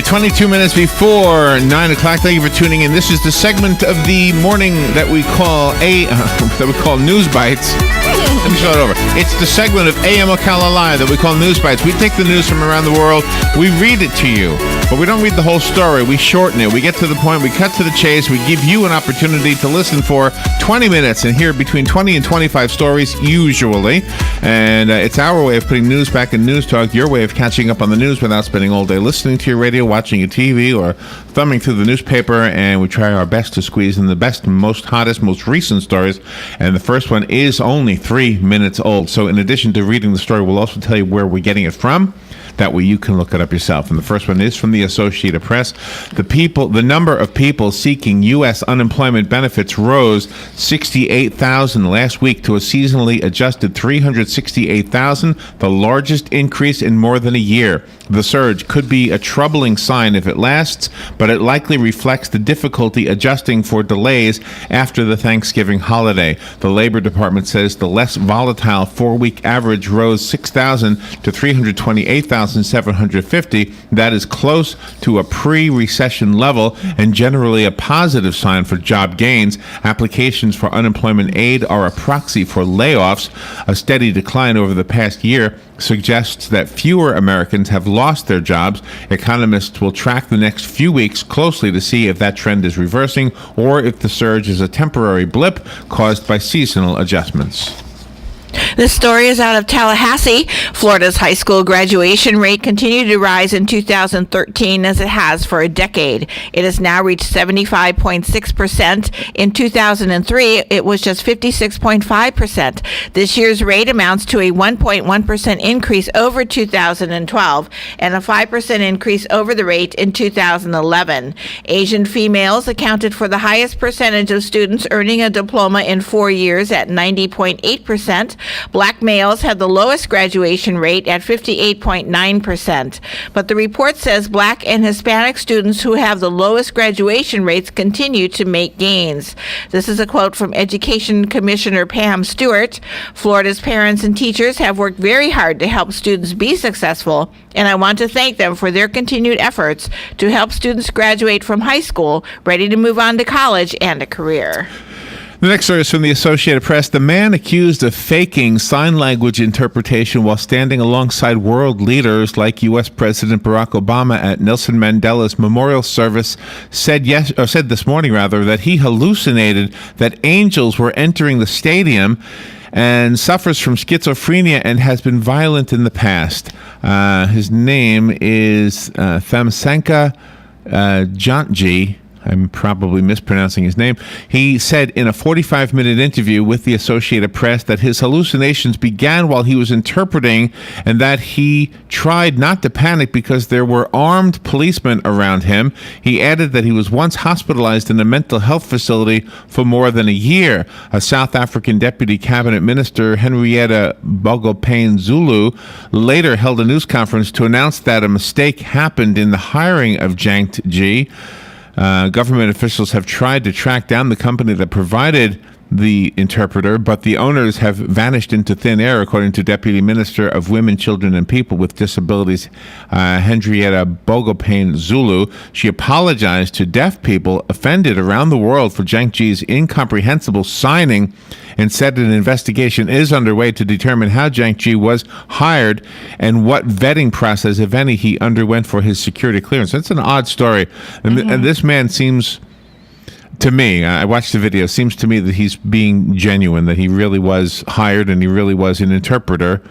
22 minutes before 9 o'clock. Thank you for tuning in. This is the segment of the morning that we call NewsBites. Let me start over. It's the segment of AM Ocala that we call NewsBites. We take the news from around the world, we read it to you, but we don't read the whole story. We shorten it. We get to the point. We cut to the chase. We give you an opportunity to listen for 20 minutes and hear between 20 and 25 stories, usually. And it's our way of putting news back in News Talk, your way of catching up on the news without spending all day listening to your radio, watching your TV, or thumbing through the newspaper. And we try our best to squeeze in the best, most hottest, most recent stories. And the first one is only 3 minutes old. So in addition to reading the story, we'll also tell you where we're getting it from. That way you can look it up yourself. And the first one is from the Associated Press. The number of people seeking U.S. unemployment benefits rose 68,000 last week to a seasonally adjusted 368,000, the largest increase in more than a year. The surge could be a troubling sign if it lasts, but it likely reflects the difficulty adjusting for delays after the Thanksgiving holiday. The Labor Department says the less volatile 4-week average rose 6,000 to 328,750. That is close to a pre-recession level and generally a positive sign for job gains. Applications for unemployment aid are a proxy for layoffs. A steady decline over the past year suggests that fewer Americans have lost their jobs. Economists will track the next few weeks closely to see if that trend is reversing or if the surge is a temporary blip caused by seasonal adjustments. This story is out of Tallahassee. Florida's high school graduation rate continued to rise in 2013 as it has for a decade. It has now reached 75.6%. In 2003, it was just 56.5%. This year's rate amounts to a 1.1% increase over 2012 and a 5% increase over the rate in 2011. Asian females accounted for the highest percentage of students earning a diploma in 4 years at 90.8%. Black males had the lowest graduation rate at 58.9%. But the report says Black and Hispanic students who have the lowest graduation rates continue to make gains. This is a quote from Education Commissioner Pam Stewart. Florida's parents and teachers have worked very hard to help students be successful, and I want to thank them for their continued efforts to help students graduate from high school ready to move on to college and a career. The next story is from the Associated Press. The man accused of faking sign language interpretation while standing alongside world leaders like U.S. President Barack Obama at Nelson Mandela's memorial service said this morning that he hallucinated that angels were entering the stadium and suffers from schizophrenia and has been violent in the past. His name is Thamsanqa Jantji. I'm probably mispronouncing his name. He said in a 45-minute interview with the Associated Press that his hallucinations began while he was interpreting and that he tried not to panic because there were armed policemen around him. He added that he was once hospitalized in a mental health facility for more than a year. A South African deputy cabinet minister, Henrietta Bogopane Zulu, later held a news conference to announce that a mistake happened in the hiring of Jantji. Government officials have tried to track down the company that provided the interpreter, but the owners have vanished into thin air, according to Deputy Minister of Women, Children, and People with Disabilities, Henrietta Bogopane Zulu. She apologized to deaf people offended around the world for Jantji's incomprehensible signing and said an investigation is underway to determine how Jantji was hired and what vetting process, if any, he underwent for his security clearance. That's an odd story. And this man seems, to me, I watched the video, seems to me that he's being genuine, that he really was hired and he really was an interpreter.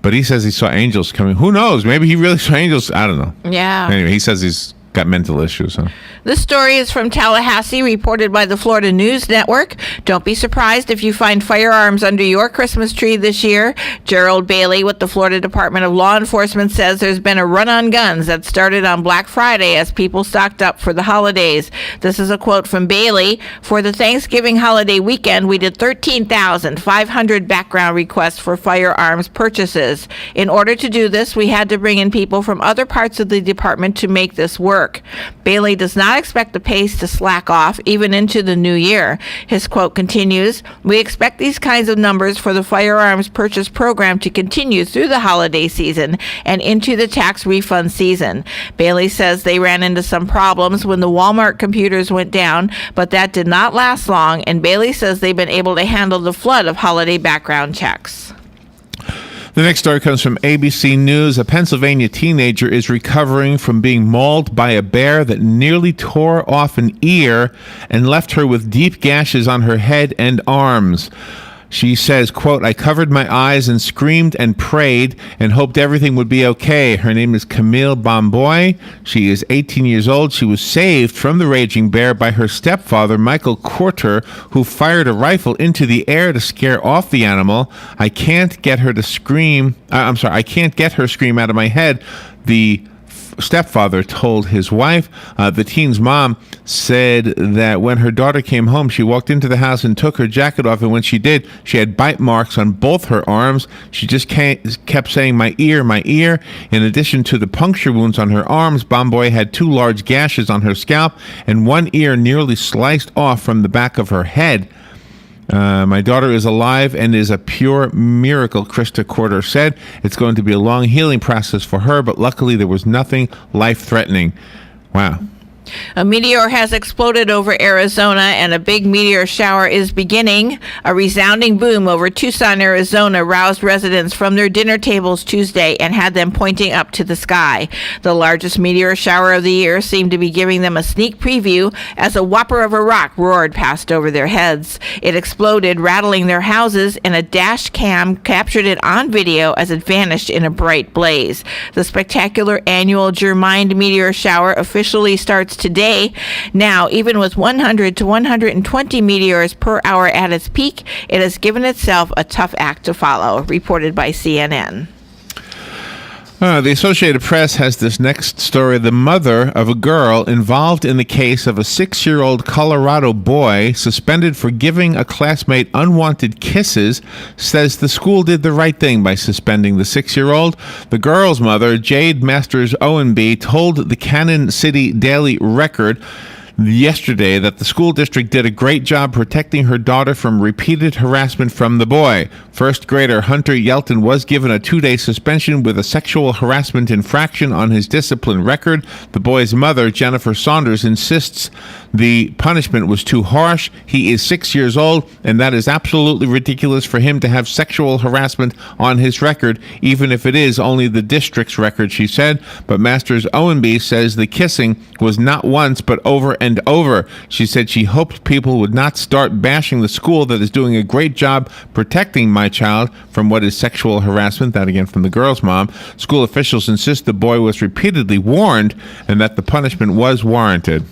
But he says he saw angels coming. Who knows? Maybe he really saw angels. I don't know. Yeah. Anyway, he says he's got mental issues. Huh? This story is from Tallahassee, reported by the Florida News Network. Don't be surprised if you find firearms under your Christmas tree this year. Gerald Bailey with the Florida Department of Law Enforcement says there's been a run on guns that started on Black Friday as people stocked up for the holidays. This is a quote from Bailey. For the Thanksgiving holiday weekend, we did 13,500 background requests for firearms purchases. In order to do this, we had to bring in people from other parts of the department to make this work. work. Bailey does not expect the pace to slack off even into the new year. His quote continues, "We expect these kinds of numbers for the firearms purchase program to continue through the holiday season and into the tax refund season." Bailey says they ran into some problems when the Walmart computers went down, but that did not last long, and Bailey says they've been able to handle the flood of holiday background checks. The next story comes from ABC News. A Pennsylvania teenager is recovering from being mauled by a bear that nearly tore off an ear and left her with deep gashes on her head and arms. She says, quote, "I covered my eyes and screamed and prayed and hoped everything would be okay." Her name is Camille Bomboy. She is 18 years old. She was saved from the raging bear by her stepfather, Michael Corter, who fired a rifle into the air to scare off the animal. I can't get her scream out of my head, the stepfather told his wife. The teen's mom said that when her daughter came home, she walked into the house and took her jacket off, and when she did, she had bite marks on both her arms. She just kept saying, "My ear, my ear." In addition to the puncture wounds on her arms, Bomboy had 2 large gashes on her scalp and 1 ear nearly sliced off from the back of her head. "My daughter is alive and is a pure miracle," Krista Corder said. "It's going to be a long healing process for her, but luckily there was nothing life-threatening." Wow. A meteor has exploded over Arizona, and a big meteor shower is beginning. A resounding boom over Tucson, Arizona roused residents from their dinner tables Tuesday and had them pointing up to the sky. The largest meteor shower of the year seemed to be giving them a sneak preview as a whopper of a rock roared past over their heads. It exploded, rattling their houses, and a dash cam captured it on video as it vanished in a bright blaze. The spectacular annual Germined meteor shower officially starts today. Now, even with 100 to 120 meteors per hour at its peak, it has given itself a tough act to follow, reported by CNN. The Associated Press has this next story. The mother of a girl involved in the case of a 6-year-old Colorado boy suspended for giving a classmate unwanted kisses says the school did the right thing by suspending the 6-year-old. The girl's mother, Jade Masters Owenby, told the Cannon City Daily Record yesterday that the school district did a great job protecting her daughter from repeated harassment from the boy. First grader Hunter Yelton was given a 2-day suspension with a sexual harassment infraction on his discipline record. The boy's mother, Jennifer Saunders, insists the punishment was too harsh. He is 6 years old, and that is absolutely ridiculous for him to have sexual harassment on his record, even if it is only the district's record, she said. But Masters Owenby says the kissing was not once, but over and over. She said she hoped people would not start bashing the school that is doing a great job protecting my child from what is sexual harassment. That again from the girl's mom. School officials insist the boy was repeatedly warned and that the punishment was warranted.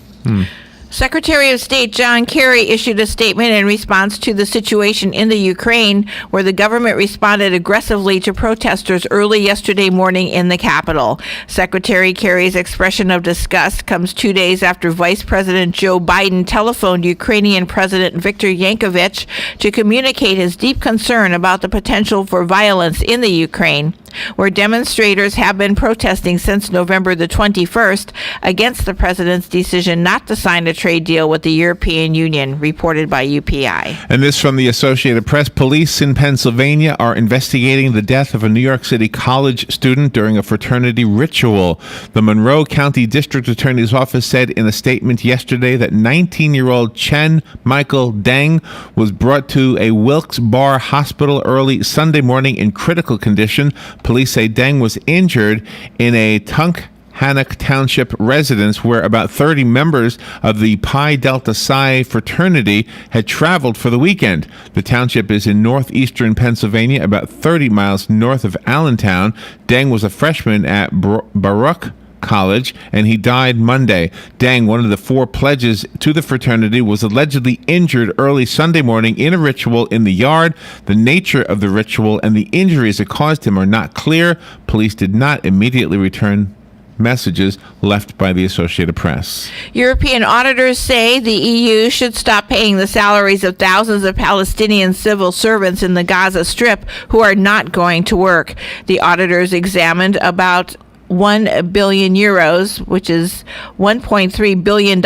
Secretary of State John Kerry issued a statement in response to the situation in the Ukraine, where the government responded aggressively to protesters early yesterday morning in the capital. Secretary Kerry's expression of disgust comes 2 days after Vice President Joe Biden telephoned Ukrainian President Viktor Yanukovych to communicate his deep concern about the potential for violence in the Ukraine, where demonstrators have been protesting since November the 21st against the president's decision not to sign a trade deal with the European Union, reported by UPI. And this from the Associated Press. Police in Pennsylvania are investigating the death of a New York City college student during a fraternity ritual. The Monroe County District Attorney's Office said in a statement yesterday that 19-year-old Chen Michael Deng was brought to a Wilkes-Barre hospital early Sunday morning in critical condition. Police say Deng was injured in a Tunkhannock Township residence where about 30 members of the Pi Delta Psi fraternity had traveled for the weekend. The township is in northeastern Pennsylvania, about 30 miles north of Allentown. Deng was a freshman at Baruch College, and he died Monday. Deng, one of the 4 pledges to the fraternity, was allegedly injured early Sunday morning in a ritual in the yard. The nature of the ritual and the injuries that caused him are not clear. Police did not immediately return messages left by the Associated Press. European auditors say the EU should stop paying the salaries of thousands of Palestinian civil servants in the Gaza Strip who are not going to work. The auditors examined about 1 billion euros, which is $1.3 billion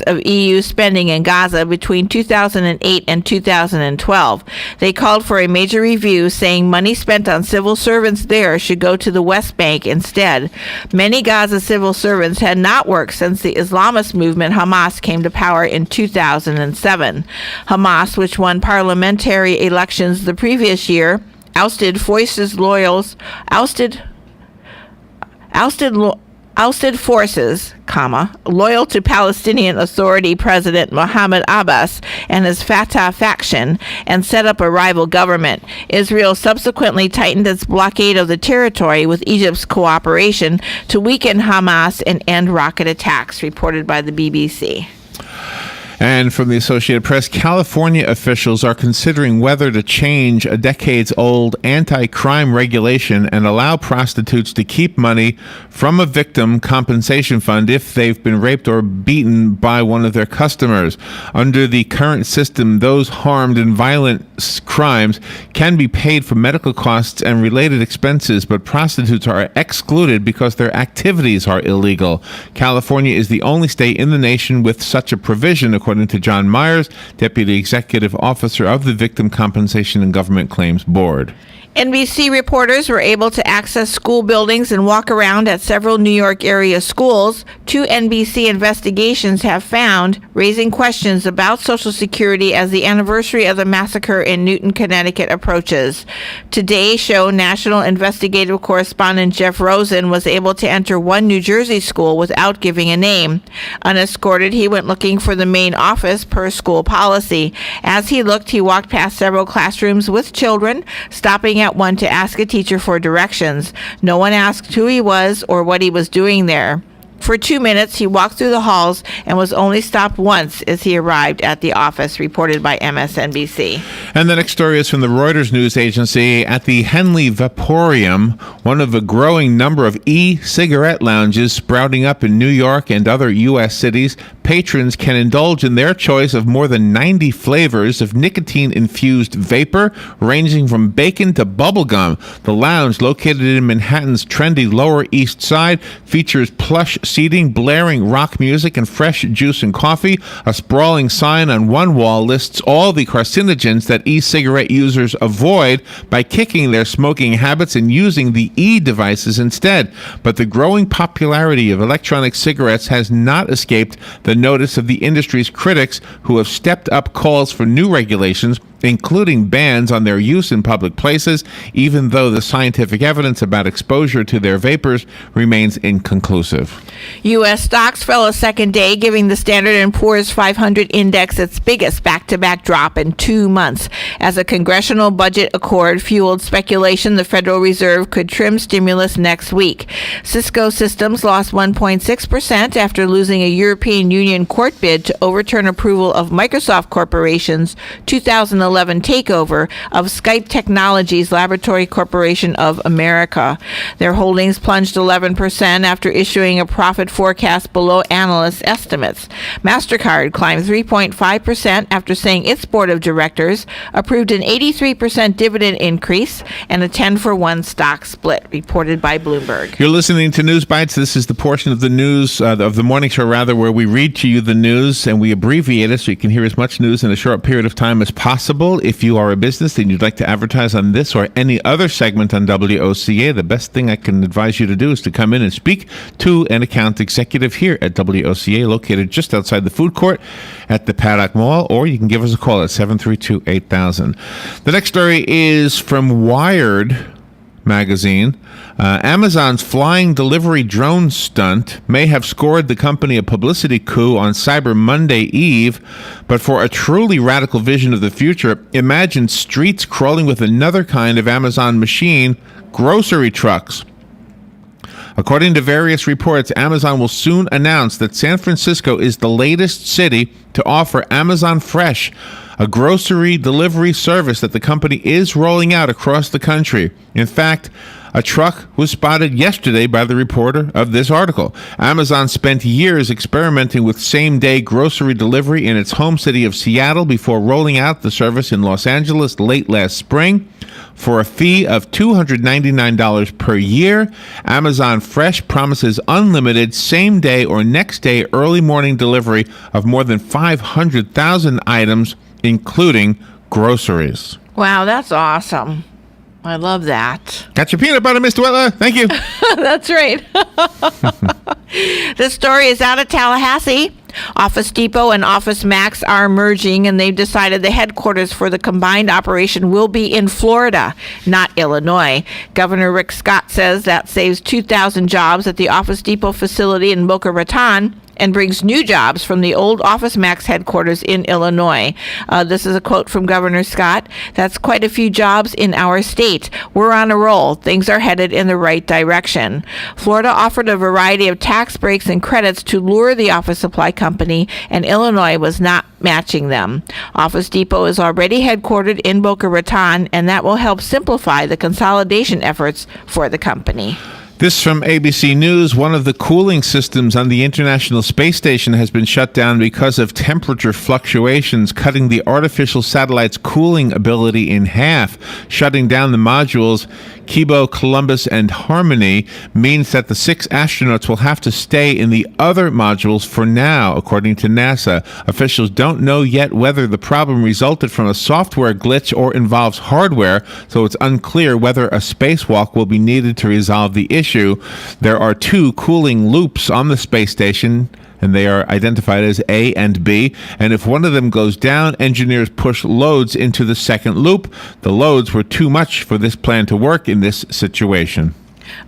of EU spending in Gaza between 2008 and 2012. They called for a major review, saying money spent on civil servants there should go to the West Bank instead. Many Gaza civil servants had not worked since the Islamist movement Hamas came to power in 2007. Hamas, which won parliamentary elections the previous year, ousted forces, loyal to Palestinian Authority President Mohammed Abbas and his Fatah faction, and set up a rival government. Israel subsequently tightened its blockade of the territory with Egypt's cooperation to weaken Hamas and end rocket attacks, reported by the BBC. And from the Associated Press, California officials are considering whether to change a decades-old anti-crime regulation and allow prostitutes to keep money from a victim compensation fund if they've been raped or beaten by one of their customers. Under the current system, those harmed in violent crimes can be paid for medical costs and related expenses, but prostitutes are excluded because their activities are illegal. California is the only state in the nation with such a provision, according to John Myers, Deputy Executive Officer of the Victim Compensation and Government Claims Board. NBC reporters were able to access school buildings and walk around at several New York area schools. 2 NBC investigations have found, raising questions about Social Security as the anniversary of the massacre in Newton, Connecticut approaches. Today show national investigative correspondent Jeff Rosen was able to enter one New Jersey school without giving a name. Unescorted, he went looking for the main office per school policy. As he looked, he walked past several classrooms with children, stopping at one to ask a teacher for directions. No one asked who he was or what he was doing there. For 2 minutes, he walked through the halls and was only stopped once as he arrived at the office, reported by MSNBC. And the next story is from the Reuters news agency. At the Henley Vaporium, one of a growing number of e-cigarette lounges sprouting up in New York and other U.S. cities, patrons can indulge in their choice of more than 90 flavors of nicotine-infused vapor, ranging from bacon to bubblegum. The lounge, located in Manhattan's trendy Lower East Side, features plush seating, blaring rock music, and fresh juice and coffee. A sprawling sign on one wall lists all the carcinogens that e-cigarette users avoid by kicking their smoking habits and using the e-devices instead. But the growing popularity of electronic cigarettes has not escaped the notice of the industry's critics, who have stepped up calls for new regulations, including bans on their use in public places, even though the scientific evidence about exposure to their vapors remains inconclusive. U.S. stocks fell a second day, giving the Standard & Poor's 500 index its biggest back-to-back drop in 2 months. As a congressional budget accord fueled speculation the Federal Reserve could trim stimulus next week. Cisco Systems lost 1.6% after losing a European Union court bid to overturn approval of Microsoft Corporation's 2011 takeover of Skype Technologies Laboratory Corporation of America. Their holdings plunged 11% after issuing a profit forecast below analysts' estimates. MasterCard climbed 3.5% after saying its board of directors approved an 83% dividend increase and a 10-for-1 stock split, reported by Bloomberg. You're listening to NewsBites. This is the portion of the news, of the morning show, where we read to you the news and we abbreviate it so you can hear as much news in a short period of time as possible. If you are a business and you'd like to advertise on this or any other segment on WOCA, the best thing I can advise you to do is to come in and speak to an account executive here at WOCA, located just outside the food court at the Paddock Mall, or you can give us a call at 732-8000. The next story is from Wired magazine. Amazon's flying delivery drone stunt may have scored the company a publicity coup on Cyber Monday Eve, but for a truly radical vision of the future, imagine streets crawling with another kind of Amazon machine, grocery trucks. According to various reports, Amazon will soon announce that San Francisco is the latest city to offer Amazon Fresh, a grocery delivery service that the company is rolling out across the country. In fact, A truck was spotted yesterday by the reporter of this article. Amazon spent years experimenting with same-day grocery delivery in its home city of Seattle before rolling out the service in Los Angeles late last spring. For a fee of $299 per year, Amazon Fresh promises unlimited same-day or next-day early morning delivery of more than 500,000 items, including groceries. Wow, that's awesome. I love that. Got your peanut butter, Mr. Whitler. Thank you. That's right. This story is out of Tallahassee. Office Depot and Office Max are merging, and they've decided the headquarters for the combined operation will be in Florida, not Illinois. Governor Rick Scott says that saves 2,000 jobs at the Office Depot facility in Boca Raton and brings new jobs from the old Office Max headquarters in Illinois. This is a quote from Governor Scott. That's quite a few jobs in our state. We're on a roll. Things are headed in the right direction. Florida offered a variety of tax breaks and credits to lure the office supply company, and Illinois was not matching them. Office Depot is already headquartered in Boca Raton, and that will help simplify the consolidation efforts for the company. This from ABC News. One of the cooling systems on the International Space Station has been shut down because of temperature fluctuations, cutting the artificial satellite's cooling ability in half. Shutting down the modules, Kibo, Columbus, and Harmony, means that the 6 astronauts will have to stay in the other modules for now, according to NASA. Officials don't know yet whether the problem resulted from a software glitch or involves hardware, so it's unclear whether a spacewalk will be needed to resolve the issue. There are 2 cooling loops on the space station, and they are identified as A and B. And if one of them goes down, engineers push loads into the second loop. The loads were too much for this plan to work in this situation.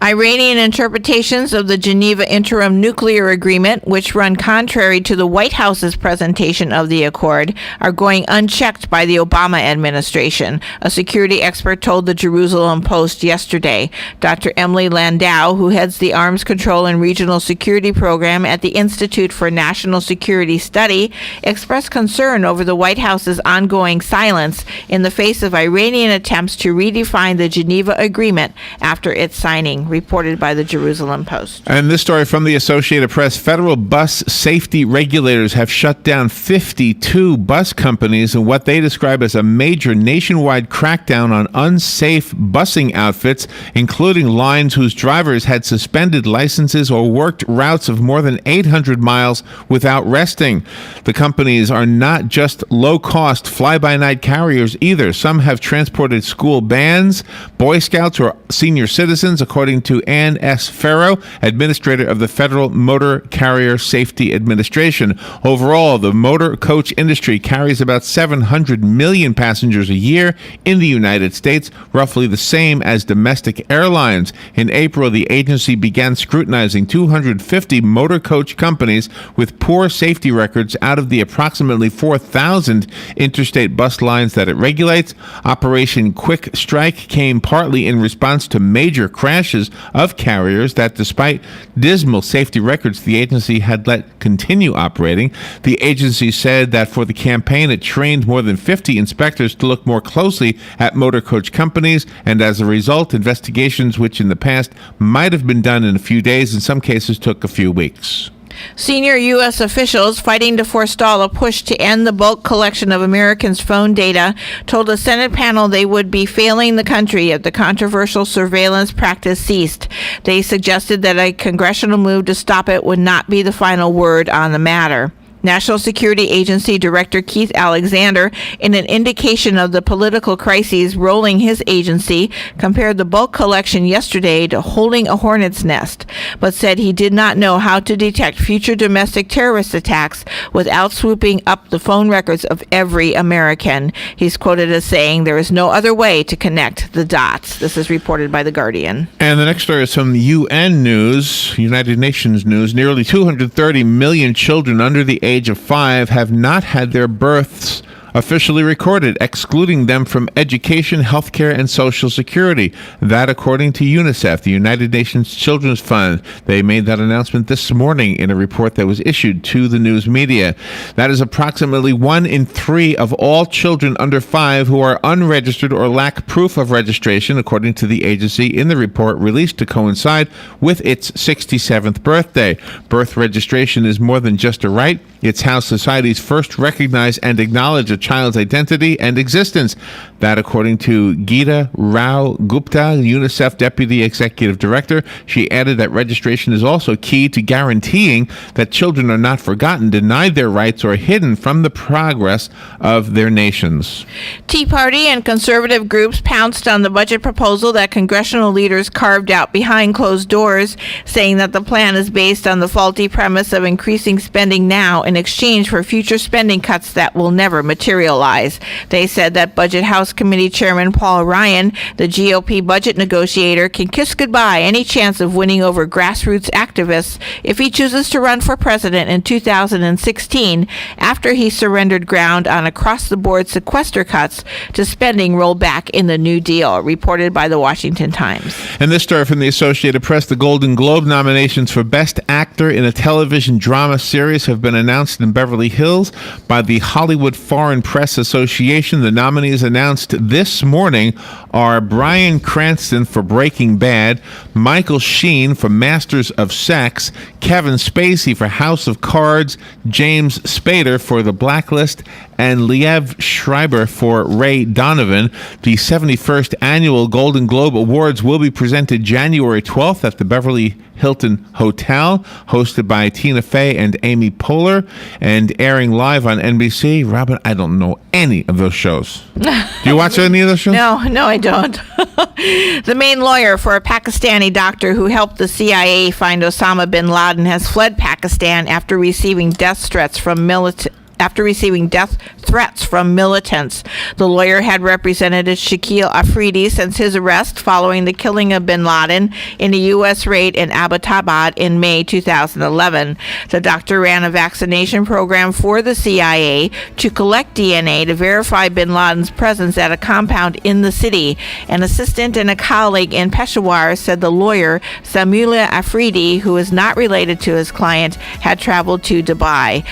Iranian interpretations of the Geneva Interim Nuclear Agreement, which run contrary to the White House's presentation of the accord, are going unchecked by the Obama administration, a security expert told the Jerusalem Post yesterday. Dr. Emily Landau, who heads the Arms Control and Regional Security Program at the Institute for National Security Study, expressed concern over the White House's ongoing silence in the face of Iranian attempts to redefine the Geneva Agreement after its signing, reported by the Jerusalem Post. And this story from the Associated Press. Federal bus safety regulators have shut down 52 bus companies in what they describe as a major nationwide crackdown on unsafe busing outfits, including lines whose drivers had suspended licenses or worked routes of more than 800 miles without resting. The companies are not just low-cost fly-by-night carriers either. Some have transported school bands, Boy Scouts, or senior citizens, according to Ann S. Farrow, administrator of the Federal Motor Carrier Safety Administration. Overall, the motor coach industry carries about 700 million passengers a year in the United States, roughly the same as domestic airlines. In April, the agency began scrutinizing 250 motor coach companies with poor safety records out of the approximately 4,000 interstate bus lines that it regulates. Operation Quick Strike came partly in response to major crashes of carriers that, despite dismal safety records, the agency had let continue operating. The agency said that for the campaign, it trained more than 50 inspectors to look more closely at motor coach companies, and as a result, investigations which in the past might have been done in a few days, in some cases took a few weeks. Senior U.S. officials fighting to forestall a push to end the bulk collection of Americans' phone data told a Senate panel they would be failing the country if the controversial surveillance practice ceased. They suggested that a congressional move to stop it would not be the final word on the matter. National Security Agency Director Keith Alexander, in an indication of the political crises rolling his agency, compared the bulk collection yesterday to holding a hornet's nest, but said he did not know how to detect future domestic terrorist attacks without swooping up the phone records of every American. He's quoted as saying, "There is no other way to connect the dots." This is reported by The Guardian. And the next story is from the UN News, United Nations News. Nearly 230 million children under the age of 5 have not had their births officially recorded, excluding them from education, healthcare, and Social Security. That according to UNICEF, the United Nations Children's Fund. They made that announcement this morning in a report that was issued to the news media. That is approximately 1 in 3 of all children under 5 who are unregistered or lack proof of registration, according to the agency in the report released to coincide with its 67th birthday. Birth registration is more than just a right. It's how societies first recognize and acknowledge a child's identity and existence. That according to Geeta Rao Gupta, UNICEF Deputy Executive Director. She added that registration is also key to guaranteeing that children are not forgotten, denied their rights, or hidden from the progress of their nations. Tea Party and conservative groups pounced on the budget proposal that congressional leaders carved out behind closed doors, saying that the plan is based on the faulty premise of increasing spending now in exchange for future spending cuts that will never materialize. They said that Budget House Committee Chairman Paul Ryan, the GOP budget negotiator, can kiss goodbye any chance of winning over grassroots activists if he chooses to run for president in 2016 after he surrendered ground on across-the-board sequester cuts to spending rolled back in the New Deal, reported by the Washington Times. And this story from the Associated Press, the Golden Globe nominations for Best Actor in a Television Drama Series have been announced in Beverly Hills by the Hollywood Foreign Press Association. The nominees announced this morning are Bryan Cranston for Breaking Bad, Michael Sheen for Masters of Sex, Kevin Spacey for House of Cards, James Spader for The Blacklist, and Liev Schreiber for Ray Donovan. The 71st Annual Golden Globe Awards will be presented January 12th at the Beverly Hilton Hotel, hosted by Tina Fey and Amy Poehler, and airing live on NBC. Robin, I don't know any of those shows. Do you watch any of those shows? No, I don't. The main lawyer for a Pakistani doctor who helped the CIA find Osama bin Laden has fled Pakistan after receiving death threats from militants. The lawyer had represented Shakil Afridi since his arrest following the killing of bin Laden in a U.S. raid in Abbottabad in May 2011. The doctor ran a vaccination program for the CIA to collect DNA to verify bin Laden's presence at a compound in the city. An assistant and a colleague in Peshawar said the lawyer, Samula Afridi, who is not related to his client, had traveled to Dubai.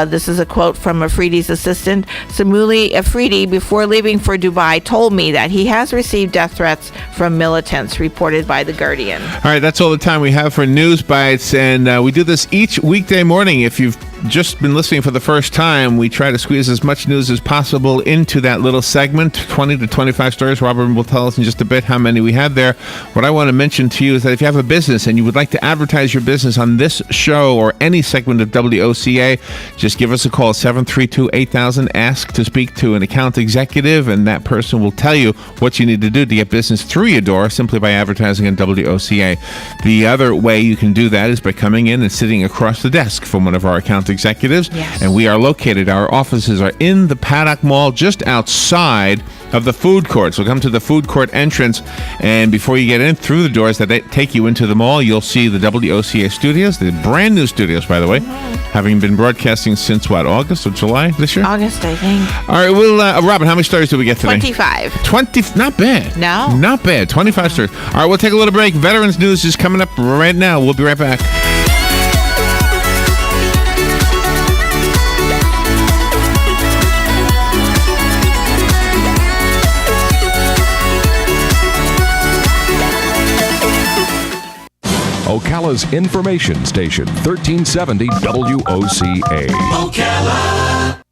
This is a quote from Afridi's assistant. Samuli Afridi, before leaving for Dubai, told me that he has received death threats from militants, reported by The Guardian. All right, that's all the time we have for News Bites, and we do this each weekday morning. If you've just been listening for the first time, we try to squeeze as much news as possible into that little segment, 20 to 25 stories. Robert will tell us in just a bit how many we have there. What I want to mention to you is that if you have a business and you would like to advertise your business on this show or any segment of WOCA, just give us a call, 732-8000. Ask to speak to an account executive, and that person will tell you what you need to do to get business through your door simply by advertising on WOCA. The other way you can do that is by coming in and sitting across the desk from one of our account executives. Yes. And we are located, our offices are in the Paddock Mall, just outside of the food court. So come to the food court entrance, and before you get in through the doors that take you into the mall, you'll see the WOCA studios, the brand new studios, by the way, having been broadcasting since what, August or July this year? August, I think. All right, well, Robin, how many stories did we get today? 25. 20, not bad. No. Not bad, 25 stories. All right, we'll take a little break. Veterans News is coming up right now. We'll be right back. Ocala's information station, 1370 WOCA. Ocala.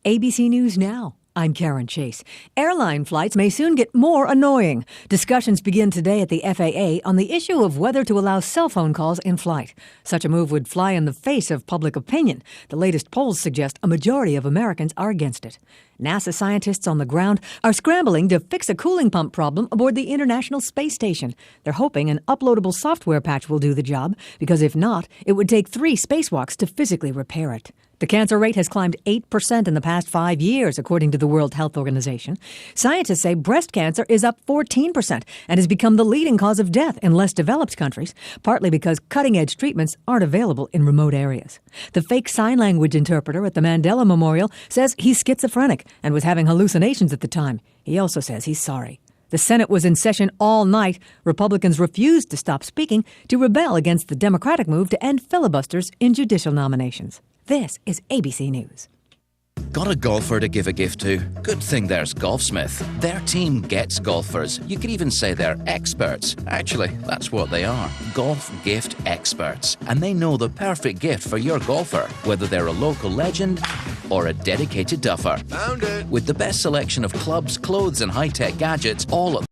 ABC News Now. I'm Karen Chase. Airline flights may soon get more annoying. Discussions begin today at the FAA on the issue of whether to allow cell phone calls in flight. Such a move would fly in the face of public opinion. The latest polls suggest a majority of Americans are against it. NASA scientists on the ground are scrambling to fix a cooling pump problem aboard the International Space Station. They're hoping an uploadable software patch will do the job, because if not, it would take 3 spacewalks to physically repair it. The cancer rate has climbed 8% in the past 5 years, according to the World Health Organization. Scientists say breast cancer is up 14% and has become the leading cause of death in less developed countries, partly because cutting-edge treatments aren't available in remote areas. The fake sign language interpreter at the Mandela Memorial says he's schizophrenic and was having hallucinations at the time. He also says he's sorry. The Senate was in session all night. Republicans refused to stop speaking to rebel against the Democratic move to end filibusters in judicial nominations. This is ABC News. Got a golfer to give a gift to? Good thing there's Golfsmith. Their team gets golfers. You could even say they're experts. Actually, that's what they are. Golf gift experts. And they know the perfect gift for your golfer, whether they're a local legend or a dedicated duffer. Found it! With the best selection of clubs, clothes and high-tech gadgets, all at